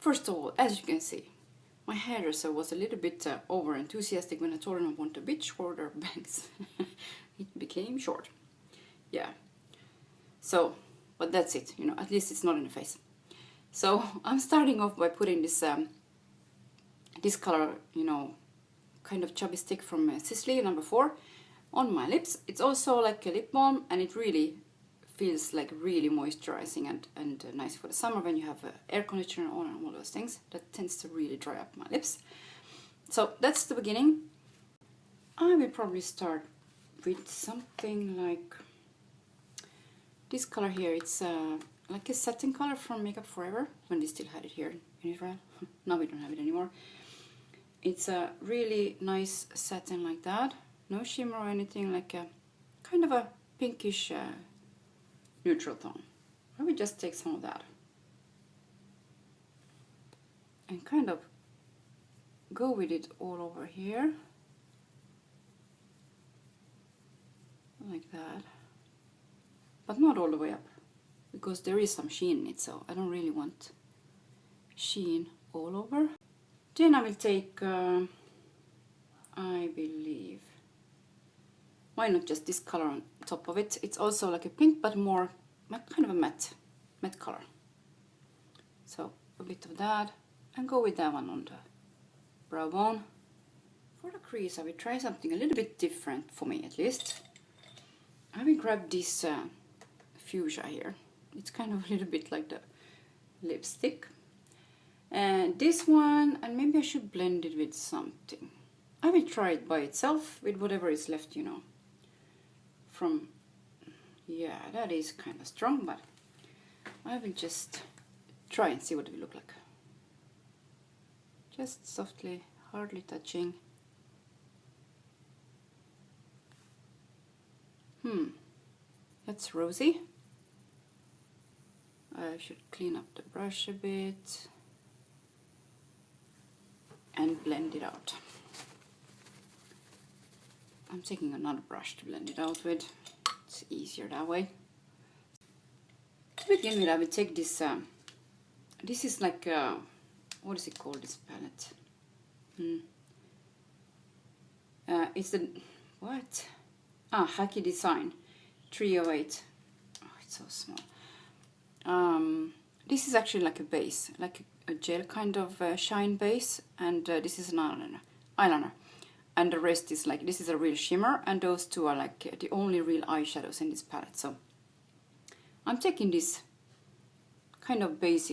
first of all, as you can see, my hairdresser was a little bit over enthusiastic when I told him I want a bit shorter bangs. It became short. Yeah. So, but that's it, you know, at least it's not in the face. So I'm starting off by putting this this color, you know, kind of chubby stick from Sicily, number 4, on my lips. It's also like a lip balm, and it really feels like really moisturizing and nice for the summer when you have air conditioner on and all those things. That tends to really dry up my lips. So that's the beginning. I will probably start with something like this color here. It's like a satin color from Makeup Forever, when they still had it here in Israel. Now we don't have it anymore. It's a really nice satin like that. No shimmer or anything, like a kind of a pinkish neutral tone. I will just take some of that and kind of go with it all over here. Like that. But not all the way up, because there is some sheen in it, so I don't really want sheen all over. Then I will take, I believe, why not just this color on top of it? It's also like a pink, but more kind of a matte color. So a bit of that, and go with that one on the brow bone. For the crease, I will try something a little bit different, for me at least. I will grab this fuchsia here. It's kind of a little bit like the lipstick. And this one, and maybe I should blend it with something. I will try it by itself with whatever is left, you know. From, yeah, that is kind of strong, but I will just try and see what it will look like. Just softly, hardly touching. That's rosy. I should clean up the brush a bit and blend it out. I'm taking another brush to blend it out with. It's easier that way. To begin with, I will take this. This is like what is it called? This palette. It's the what? Khaki Design 308. Oh, it's so small. This is actually like a base, like a gel kind of shine base, and this is an eyeliner. And the rest is like, this is a real shimmer, and those two are like the only real eyeshadows in this palette. So I'm taking this kind of base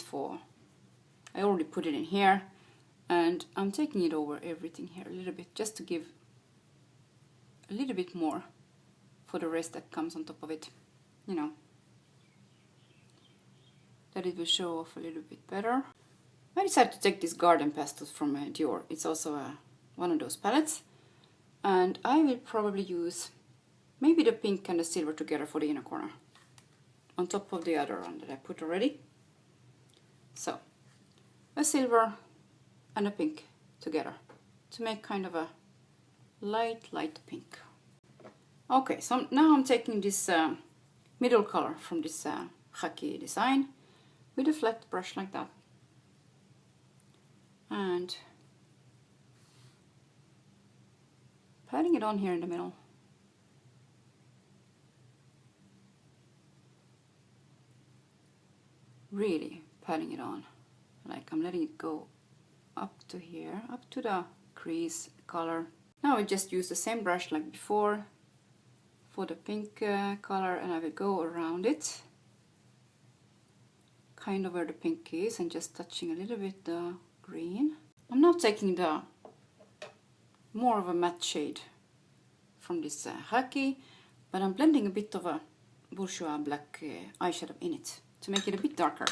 for, I already put it in here, and I'm taking it over everything here a little bit, just to give a little bit more for the rest that comes on top of it, you know, that it will show off a little bit better. I decided to take this Garden Pastels from Dior. It's also one of those palettes, and I will probably use maybe the pink and the silver together for the inner corner, on top of the other one that I put already. So a silver and a pink together to make kind of a light pink. Okay, so now I'm taking this middle color from this Khaki Design with a flat brush like that, and patting it on here in the middle. Really patting it on, like I'm letting it go up to here, up to the crease color. Now I just use the same brush like before for the pink color, and I will go around it, kind of where the pink is, and just touching a little bit the green. I'm now taking the more of a matte shade from this Khaki, but I'm blending a bit of a bourgeois black eyeshadow in it to make it a bit darker,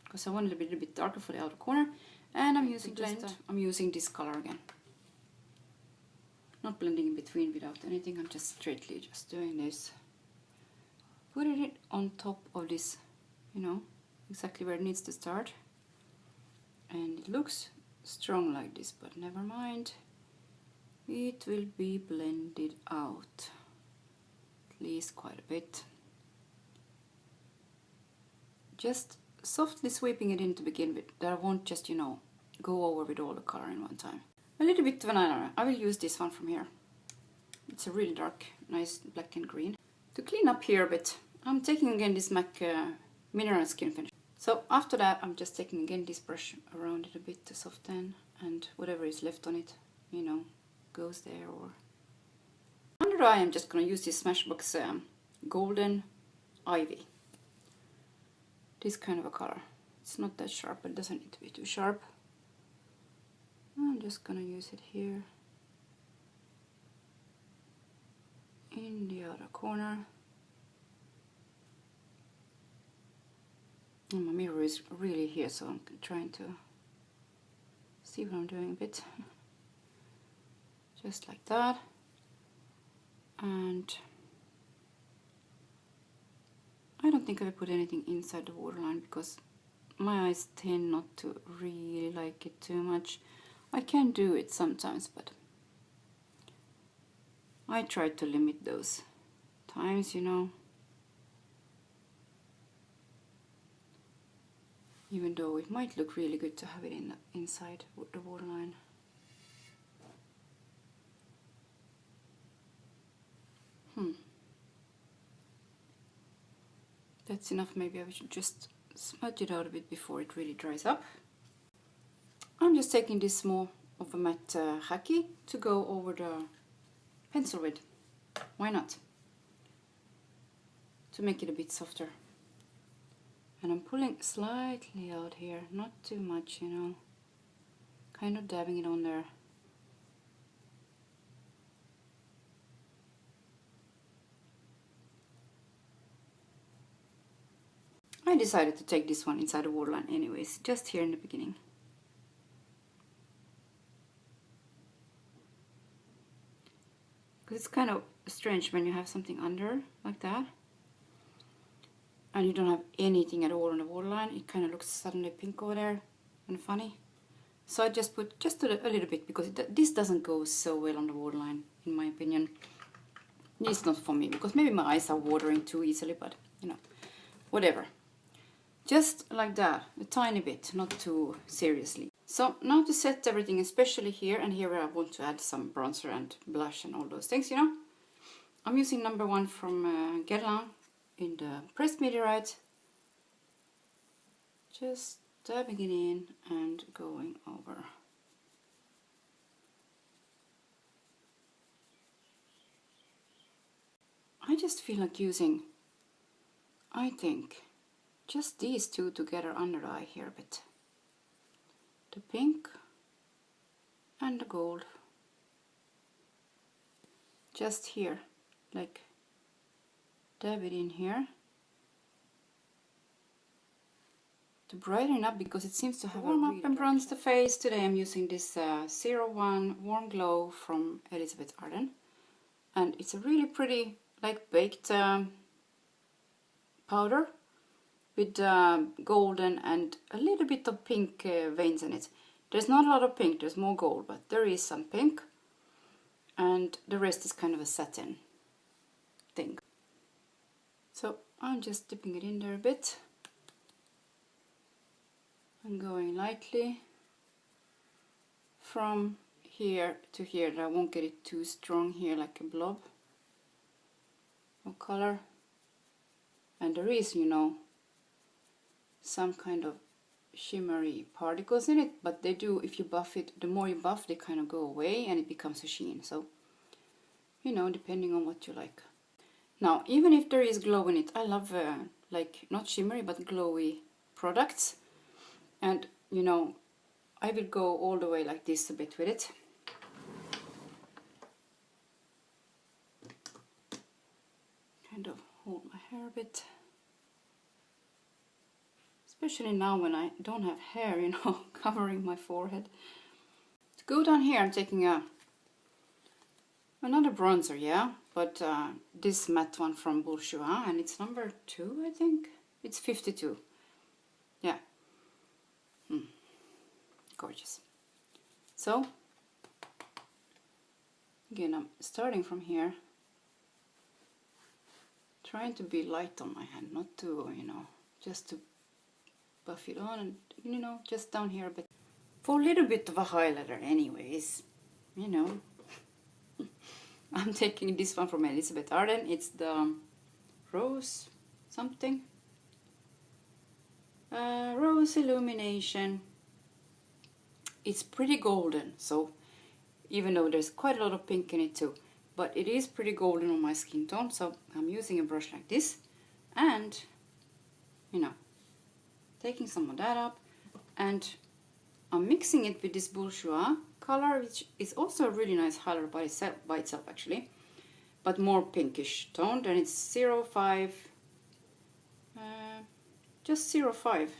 because I want it to be a little bit darker for the outer corner. And I'm using I'm using this color again. Not blending in between without anything, I'm just straightly just doing this. Putting it on top of this, you know, exactly where it needs to start. And it looks strong like this, but never mind. It will be blended out, at least quite a bit. Just softly sweeping it in to begin with, that I won't just, you know, go over with all the color in one time. A little bit of an eyeliner. I will use this one from here. It's a really dark, nice black and green. To clean up here a bit, I'm taking again this MAC Mineral Skin Finish. So after that, I'm just taking again this brush around it a bit to soften, and whatever is left on it, you know, goes there. Or under the eye, I'm just gonna use this Smashbox Golden Ivy. This kind of a color. It's not that sharp, but it doesn't need to be too sharp. I'm just gonna use it here in the outer corner. And my mirror is really here, so I'm trying to see what I'm doing a bit. Just like that. And I don't think I will put anything inside the waterline because my eyes tend not to really like it too much. I can do it sometimes, but I try to limit those times, you know. Even though it might look really good to have it inside the waterline. That's enough. Maybe I should just smudge it out a bit before it really dries up. I'm just taking this more of a matte khaki to go over the pencil with. Why not? To make it a bit softer. And I'm pulling slightly out here, not too much, you know. Kind of dabbing it on there. I decided to take this one inside the waterline anyways, just here in the beginning. Because it's kind of strange when you have something under like that and you don't have anything at all on the waterline. It kind of looks suddenly pink over there and funny. So I just put just a little bit because this doesn't go so well on the waterline, in my opinion. It's not for me because maybe my eyes are watering too easily, but you know, whatever. Just like that, a tiny bit, not too seriously. So now to set everything, especially here and here where I want to add some bronzer and blush and all those things, you know. I'm using number 1 from Guerlain in the pressed meteorite. Just dabbing it in and going over. I just feel like using, I think, just these two together under the eye here a bit. The pink and the gold. Just here, like dab it in here. To brighten up because it seems to have warm up and bronze the face. Today I'm using this 01 Warm Glow from Elizabeth Arden. And it's a really pretty, like baked powder with golden and a little bit of pink veins in it. There's not a lot of pink, there's more gold, but there is some pink. And the rest is kind of a satin thing. So I'm just dipping it in there a bit. I'm going lightly from here to here. I won't get it too strong here like a blob of color. And there is, you know, some kind of shimmery particles in it, but they do, if you buff it, the more you buff, they kind of go away and it becomes a sheen. So, you know, depending on what you like. Now, even if there is glow in it, I love like not shimmery but glowy products. And, you know, I will go all the way like this a bit with it. Kind of hold my hair a bit. Especially now when I don't have hair, you know, covering my forehead. To go down here, I'm taking another bronzer, yeah, but this matte one from Fuschia, and it's number 2, I think. It's 52. Yeah. Gorgeous. So, again, I'm starting from here. Trying to be light on my hand, not to, you know, just to buff it on and, you know, just down here a bit. For a little bit of a highlighter anyways, you know. I'm taking this one from Elizabeth Arden. It's the Rose something. Rose Illumination. It's pretty golden, so even though there's quite a lot of pink in it too, but it is pretty golden on my skin tone, so I'm using a brush like this and, you know, taking some of that up, and I'm mixing it with this fuschia color, which is also a really nice highlighter by itself actually, but more pinkish toned, and it's 05, just 05.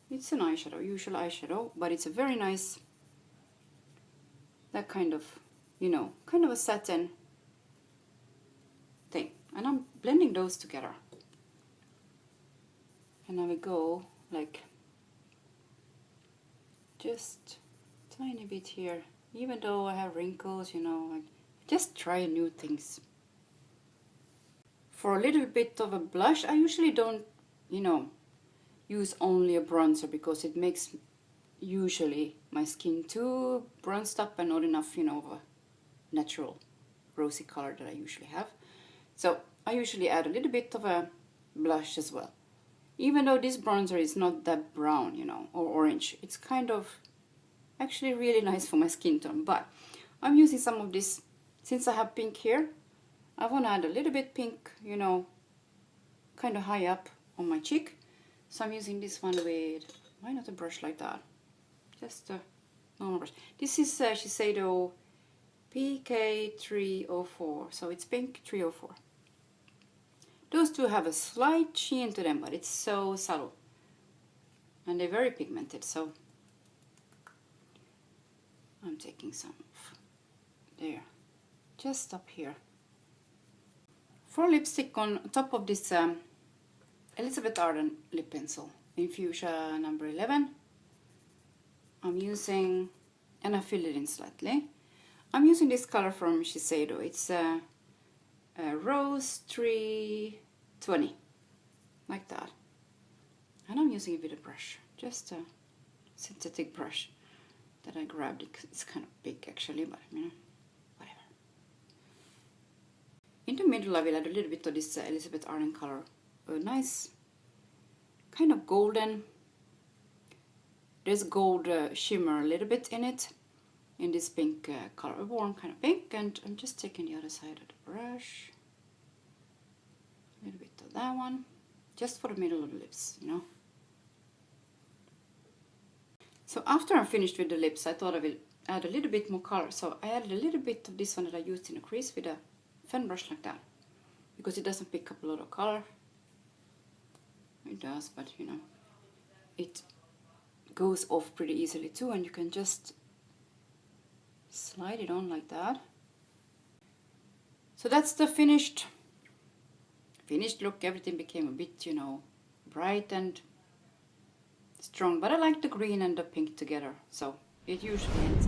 It's an eyeshadow, usual eyeshadow, but it's a very nice, that kind of, you know, kind of a satin thing. And I'm blending those together. And now we go like just tiny bit here. Even though I have wrinkles, you know, I just try new things. For a little bit of a blush, I usually don't, you know, use only a bronzer because it makes usually my skin too bronzed up and not enough, you know, of a natural rosy color that I usually have. So I usually add a little bit of a blush as well. Even though this bronzer is not that brown, you know, or orange, it's kind of actually really nice for my skin tone. But I'm using some of this, since I have pink here, I want to add a little bit pink, you know, kind of high up on my cheek. So I'm using this one with, why not a brush like that? Just a normal brush. This is Shiseido PK304, so it's pink 304. Those two have a slight sheen to them, but it's so subtle. And they're very pigmented, so I'm taking some there, just up here. For lipstick on top of this Elizabeth Arden lip pencil in fuchsia number 11, I'm using, and I fill it in slightly, I'm using this color from Shiseido. It's Rose 320, like that. And I'm using it with a brush, just a synthetic brush that I grabbed. It's kind of big actually, but you know, whatever. In the middle I will add a little bit of this Elizabeth Arden color, a nice kind of golden, there's gold shimmer a little bit in it, in this pink color, a warm kind of pink, and I'm just taking the other side of the brush, a little bit of that one, just for the middle of the lips, you know. So after I'm finished with the lips, I thought I will add a little bit more color, so I added a little bit of this one that I used in the crease with a fan brush like that, because it doesn't pick up a lot of color. It does, but you know, it goes off pretty easily too, and you can just slide it on like that. So that's the finished look. Everything became a bit, you know, bright and strong, but I like the green and the pink together, so it usually ends